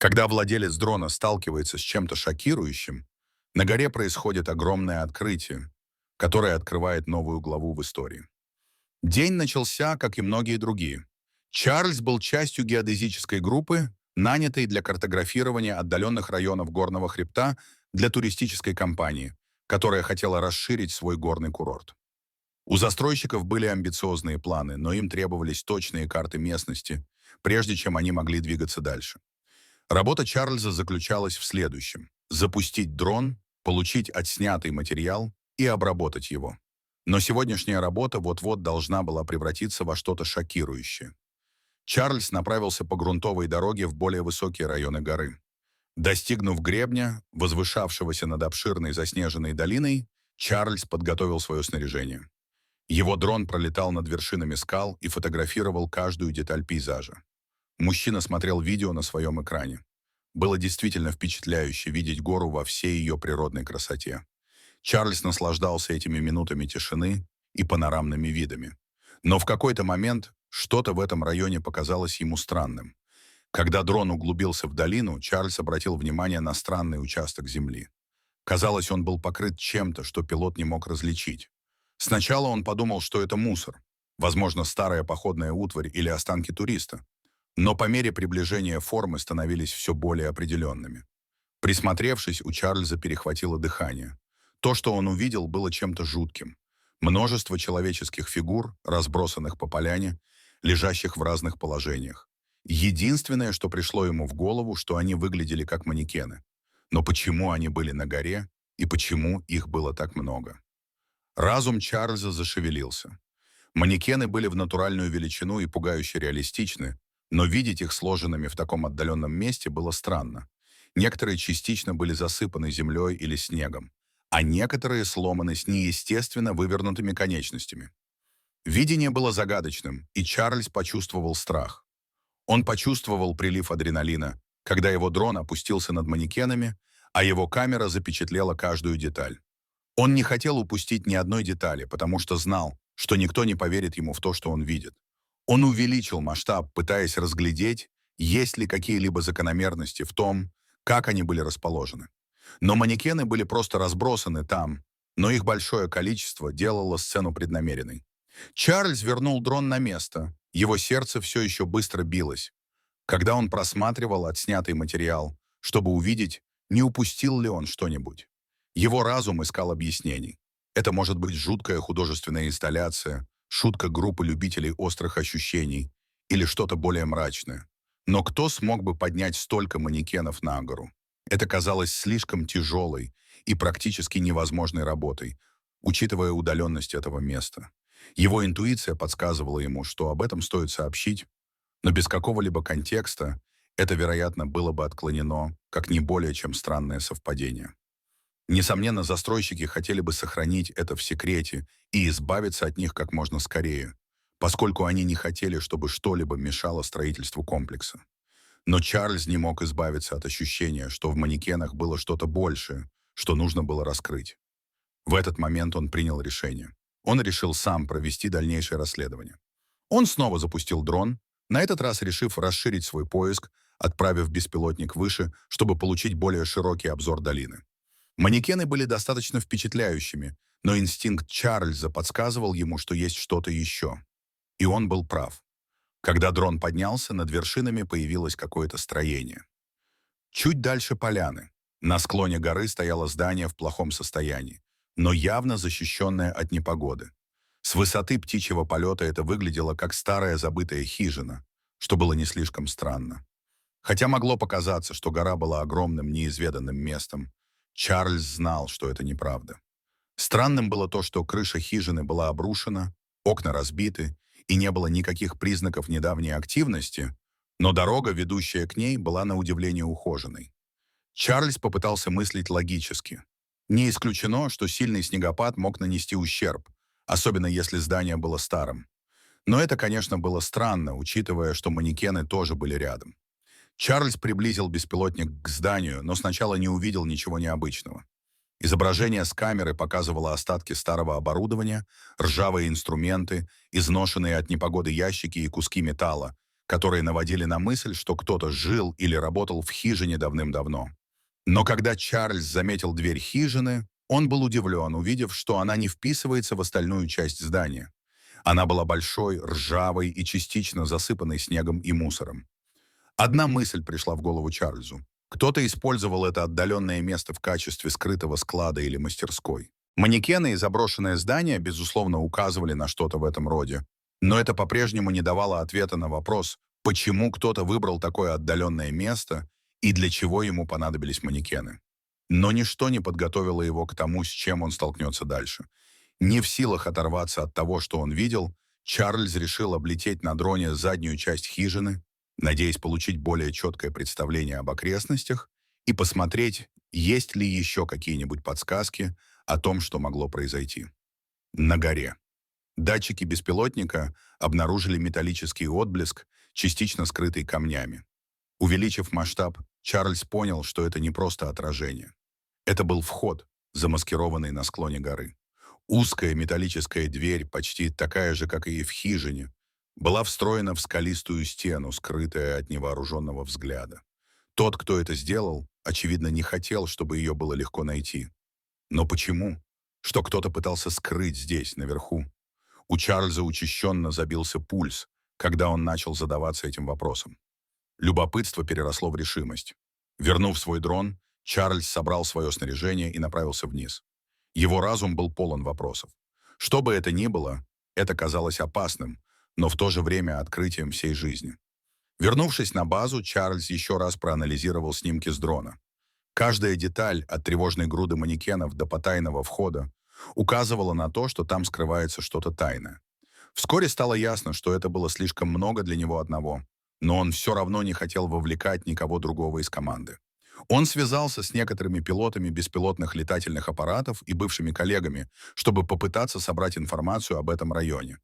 Когда владелец дрона сталкивается с чем-то шокирующим, на горе происходит огромное открытие, которое открывает новую главу в истории. День начался, как и многие другие. Чарльз был частью геодезической группы, нанятой для картографирования отдаленных районов горного хребта для туристической компании, которая хотела расширить свой горный курорт. У застройщиков были амбициозные планы, но им требовались точные карты местности, прежде чем они могли двигаться дальше. Работа Чарльза заключалась в следующем: запустить дрон, получить отснятый материал и обработать его. Но сегодняшняя работа вот-вот должна была превратиться во что-то шокирующее. Чарльз направился по грунтовой дороге в более высокие районы горы. Достигнув гребня, возвышавшегося над обширной заснеженной долиной, Чарльз подготовил свое снаряжение. Его дрон пролетал над вершинами скал и фотографировал каждую деталь пейзажа. Мужчина смотрел видео на своем экране. Было действительно впечатляюще видеть гору во всей ее природной красоте. Чарльз наслаждался этими минутами тишины и панорамными видами. Но в какой-то момент что-то в этом районе показалось ему странным. Когда дрон углубился в долину, Чарльз обратил внимание на странный участок земли. Казалось, он был покрыт чем-то, что пилот не мог различить. Сначала он подумал, что это мусор, возможно, старая походная утварь или останки туриста. Но по мере приближения формы становились все более определенными. Присмотревшись, у Чарльза перехватило дыхание. То, что он увидел, было чем-то жутким. Множество человеческих фигур, разбросанных по поляне, лежащих в разных положениях. Единственное, что пришло ему в голову, что они выглядели как манекены. Но почему они были на горе и почему их было так много? Разум Чарльза зашевелился. Манекены были в натуральную величину и пугающе реалистичны, но видеть их сложенными в таком отдаленном месте было странно. Некоторые частично были засыпаны землей или снегом, а некоторые сломаны с неестественно вывернутыми конечностями. Видение было загадочным, и Чарльз почувствовал страх. Он почувствовал прилив адреналина, когда его дрон опустился над манекенами, а его камера запечатлела каждую деталь. Он не хотел упустить ни одной детали, потому что знал, что никто не поверит ему в то, что он видит. Он увеличил масштаб, пытаясь разглядеть, есть ли какие-либо закономерности в том, как они были расположены. Но манекены были просто разбросаны там, но их большое количество делало сцену преднамеренной. Чарльз вернул дрон на место. Его сердце все еще быстро билось, когда он просматривал отснятый материал, чтобы увидеть, не упустил ли он что-нибудь. Его разум искал объяснений. Это может быть жуткая художественная инсталляция, шутка группы любителей острых ощущений или что-то более мрачное. Но кто смог бы поднять столько манекенов на гору? Это казалось слишком тяжелой и практически невозможной работой, учитывая удаленность этого места. Его интуиция подсказывала ему, что об этом стоит сообщить, но без какого-либо контекста это, вероятно, было бы отклонено, как не более чем странное совпадение. Несомненно, застройщики хотели бы сохранить это в секрете и избавиться от них как можно скорее, поскольку они не хотели, чтобы что-либо мешало строительству комплекса. Но Чарльз не мог избавиться от ощущения, что в манекенах было что-то большее, что нужно было раскрыть. В этот момент он принял решение. Он решил сам провести дальнейшее расследование. Он снова запустил дрон, на этот раз решив расширить свой поиск, отправив беспилотник выше, чтобы получить более широкий обзор долины. Манекены были достаточно впечатляющими, но инстинкт Чарльза подсказывал ему, что есть что-то еще. И он был прав. Когда дрон поднялся, над вершинами появилось какое-то строение. Чуть дальше поляны. На склоне горы стояло здание в плохом состоянии, но явно защищенное от непогоды. С высоты птичьего полета это выглядело как старая забытая хижина, что было не слишком странно. Хотя могло показаться, что гора была огромным неизведанным местом, Чарльз знал, что это неправда. Странным было то, что крыша хижины была обрушена, окна разбиты, и не было никаких признаков недавней активности, но дорога, ведущая к ней, была на удивление ухоженной. Чарльз попытался мыслить логически. Не исключено, что сильный снегопад мог нанести ущерб, особенно если здание было старым. Но это, конечно, было странно, учитывая, что манекены тоже были рядом. Чарльз приблизил беспилотник к зданию, но сначала не увидел ничего необычного. Изображение с камеры показывало остатки старого оборудования, ржавые инструменты, изношенные от непогоды ящики и куски металла, которые наводили на мысль, что кто-то жил или работал в хижине давным-давно. Но когда Чарльз заметил дверь хижины, он был удивлен, увидев, что она не вписывается в остальную часть здания. Она была большой, ржавой и частично засыпанной снегом и мусором. Одна мысль пришла в голову Чарльзу. Кто-то использовал это отдаленное место в качестве скрытого склада или мастерской. Манекены и заброшенное здание, безусловно, указывали на что-то в этом роде. Но это по-прежнему не давало ответа на вопрос, почему кто-то выбрал такое отдаленное место и для чего ему понадобились манекены. Но ничто не подготовило его к тому, с чем он столкнется дальше. Не в силах оторваться от того, что он видел, Чарльз решил облететь на дроне заднюю часть хижины, надеясь получить более четкое представление об окрестностях и посмотреть, есть ли еще какие-нибудь подсказки о том, что могло произойти. На горе. Датчики беспилотника обнаружили металлический отблеск, частично скрытый камнями. Увеличив масштаб, Чарльз понял, что это не просто отражение. Это был вход, замаскированный на склоне горы. Узкая металлическая дверь, почти такая же, как и в хижине, была встроена в скалистую стену, скрытая от невооруженного взгляда. Тот, кто это сделал, очевидно, не хотел, чтобы ее было легко найти. Но почему? Что кто-то пытался скрыть здесь, наверху? У Чарльза учащенно забился пульс, когда он начал задаваться этим вопросом. Любопытство переросло в решимость. Вернув свой дрон, Чарльз собрал свое снаряжение и направился вниз. Его разум был полон вопросов. Что бы это ни было, это казалось опасным, но в то же время открытием всей жизни. Вернувшись на базу, Чарльз еще раз проанализировал снимки с дрона. Каждая деталь, от тревожной груды манекенов до потайного входа, указывала на то, что там скрывается что-то тайное. Вскоре стало ясно, что это было слишком много для него одного, но он все равно не хотел вовлекать никого другого из команды. Он связался с некоторыми пилотами беспилотных летательных аппаратов и бывшими коллегами, чтобы попытаться собрать информацию об этом районе.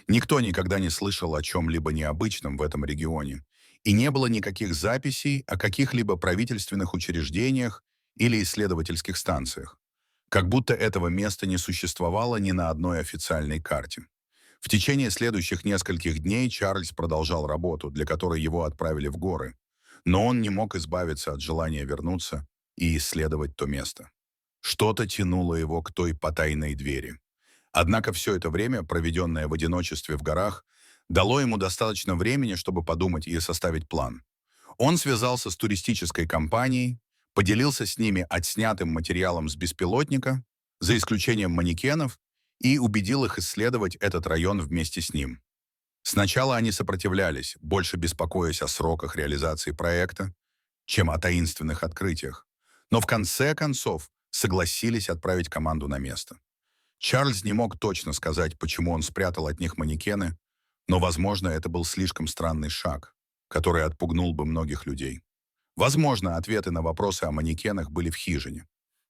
Никто никогда не слышал о чем-либо необычном в этом регионе, и не было никаких записей о каких-либо правительственных учреждениях или исследовательских станциях. Как будто этого места не существовало ни на одной официальной карте. В течение следующих нескольких дней Чарльз продолжал работу, для которой его отправили в горы. Но он не мог избавиться от желания вернуться и исследовать то место. Что-то тянуло его к той потайной двери. Однако все это время, проведенное в одиночестве в горах, дало ему достаточно времени, чтобы подумать и составить план. Он связался с туристической компанией, поделился с ними отснятым материалом с беспилотника, за исключением манекенов, и убедил их исследовать этот район вместе с ним. Сначала они сопротивлялись, больше беспокоясь о сроках реализации проекта, чем о таинственных открытиях, но в конце концов согласились отправить команду на место. Чарльз не мог точно сказать, почему он спрятал от них манекены, но, возможно, это был слишком странный шаг, который отпугнул бы многих людей. Возможно, ответы на вопросы о манекенах были в хижине.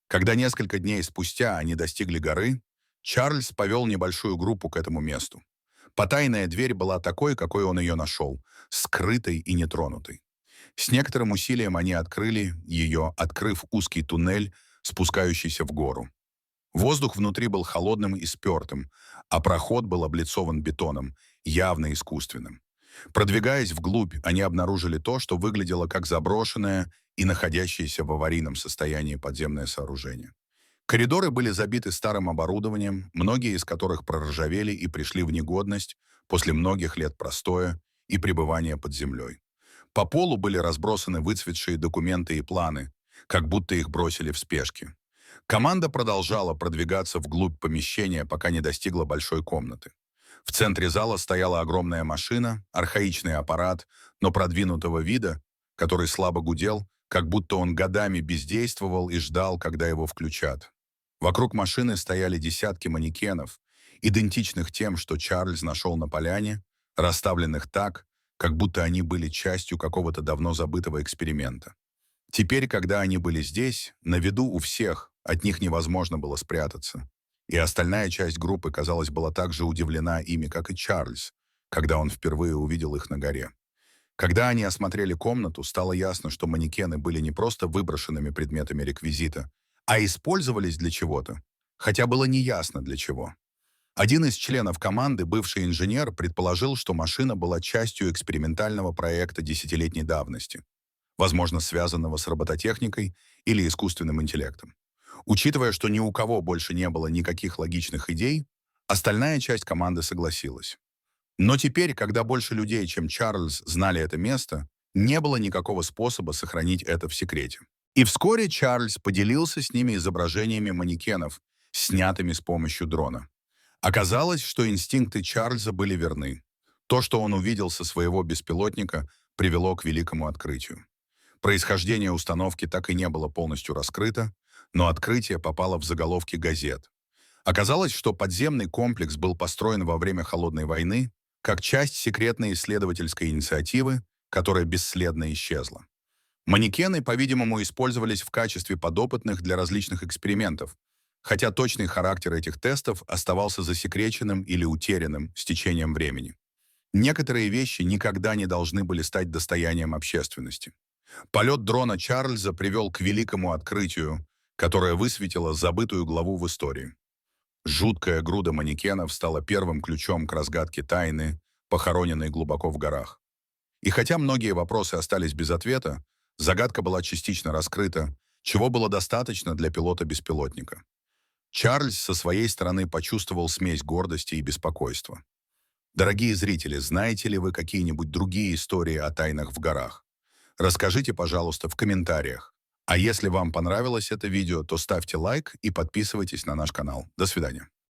Когда несколько дней спустя они достигли горы, Чарльз повел небольшую группу к этому месту. Потайная дверь была такой, какой он ее нашел, скрытой и нетронутой. С некоторым усилием они открыли ее, открыв узкий туннель, спускающийся в гору. Воздух внутри был холодным и спертым, а проход был облицован бетоном, явно искусственным. Продвигаясь вглубь, они обнаружили то, что выглядело как заброшенное и находящееся в аварийном состоянии подземное сооружение. Коридоры были забиты старым оборудованием, многие из которых проржавели и пришли в негодность после многих лет простоя и пребывания под землей. По полу были разбросаны выцветшие документы и планы, как будто их бросили в спешке. Команда продолжала продвигаться вглубь помещения, пока не достигла большой комнаты. В центре зала стояла огромная машина, архаичный аппарат, но продвинутого вида, который слабо гудел, как будто он годами бездействовал и ждал, когда его включат. Вокруг машины стояли десятки манекенов, идентичных тем, что Чарльз нашел на поляне, расставленных так, как будто они были частью какого-то давно забытого эксперимента. Теперь, когда они были здесь, на виду у всех, от них невозможно было спрятаться. И остальная часть группы, казалось, была так же удивлена ими, как и Чарльз, когда он впервые увидел их на горе. Когда они осмотрели комнату, стало ясно, что манекены были не просто выброшенными предметами реквизита, а использовались для чего-то, хотя было неясно для чего. Один из членов команды, бывший инженер, предположил, что машина была частью экспериментального проекта десятилетней давности, возможно, связанного с робототехникой или искусственным интеллектом. Учитывая, что ни у кого больше не было никаких логичных идей, остальная часть команды согласилась. Но теперь, когда больше людей, чем Чарльз, знали это место, не было никакого способа сохранить это в секрете. И вскоре Чарльз поделился с ними изображениями манекенов, снятыми с помощью дрона. Оказалось, что инстинкты Чарльза были верны. То, что он увидел со своего беспилотника, привело к великому открытию. Происхождение установки так и не было полностью раскрыто, но открытие попало в заголовки газет. Оказалось, что подземный комплекс был построен во время Холодной войны как часть секретной исследовательской инициативы, которая бесследно исчезла. Манекены, по-видимому, использовались в качестве подопытных для различных экспериментов, хотя точный характер этих тестов оставался засекреченным или утерянным с течением времени. Некоторые вещи никогда не должны были стать достоянием общественности. Полет дрона Чарльза привел к великому открытию, которое высветило забытую главу в истории. Жуткая груда манекенов стала первым ключом к разгадке тайны, похороненной глубоко в горах. И хотя многие вопросы остались без ответа, загадка была частично раскрыта, чего было достаточно для пилота-беспилотника. Чарльз со своей стороны почувствовал смесь гордости и беспокойства. Дорогие зрители, знаете ли вы какие-нибудь другие истории о тайнах в горах? Расскажите, пожалуйста, в комментариях. А если вам понравилось это видео, то ставьте лайк и подписывайтесь на наш канал. До свидания.